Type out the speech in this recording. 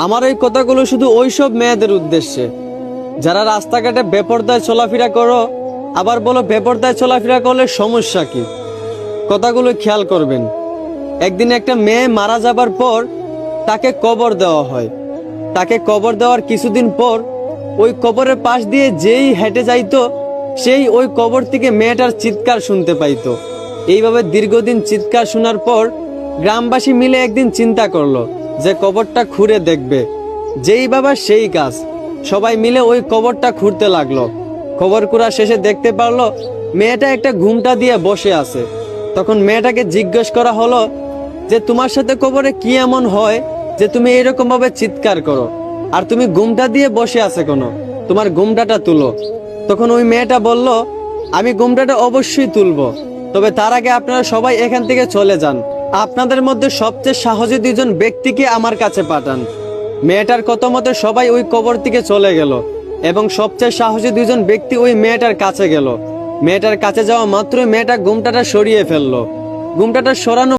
আমার এই কথাগুলো শুধু ওইসব মেয়েদের উদ্দেশ্যে যারা রাস্তাঘাটে বেপরদায় চলাফেরা করো, আবার বলো বেপরদায় চলাফেরা করলে সমস্যা কি। কথাগুলো খেয়াল করবেন। একদিন একটা মেয়ে মারা যাবার পর তাকে কবর দেওয়া হয়। তাকে কবর দেওয়ার কিছুদিন পর ওই কবরের পাশ দিয়ে যেই হেঁটে যাইতো সেই ওই কবর থেকে মেয়েটার চিৎকার শুনতে পাইতো। এইভাবে দীর্ঘদিন চিৎকার শোনার পর গ্রামবাসী মিলে একদিন চিন্তা করলো যে কবরটা খুঁড়ে দেখবে। যেই বাবা সেই কাজ, সবাই মিলে ওই কবরটা খুঁড়তে লাগলো। কবর খুঁড়া শেষে দেখতে পারলো মেয়েটা একটা ঘুমটা দিয়ে বসে আছে। তখন মেয়েটাকে জিজ্ঞেস করা হলো যে তোমার সাথে কবরে কি এমন হয় যে তুমি এরকম ভাবে চিৎকার করো, আর তুমি ঘুমটা দিয়ে বসে আছে কেন, তোমার ঘুমটাটা তুলো। তখন ওই মেয়েটা বলল, আমি ঘুমটাটা অবশ্যই তুলবো, তবে তার আগে আপনারা সবাই এখান থেকে চলে যান। আপনাদের মধ্যে সবচেয়ে সাহসী দুইজন ব্যক্তিকে আমার কাছে পাঠান। মেয়েটার কথা মতে সবাই ওই কবর থেকে চলে গেল এবং সবচেয়ে সাহসী দুইজন ব্যক্তি ওই মেয়েটার কাছে গেল। মেয়েটার কাছে যাওয়া মাত্রই মেয়েটা ঘুমটাটা সরিয়ে ফেললো। ঘুমটাটা সরানো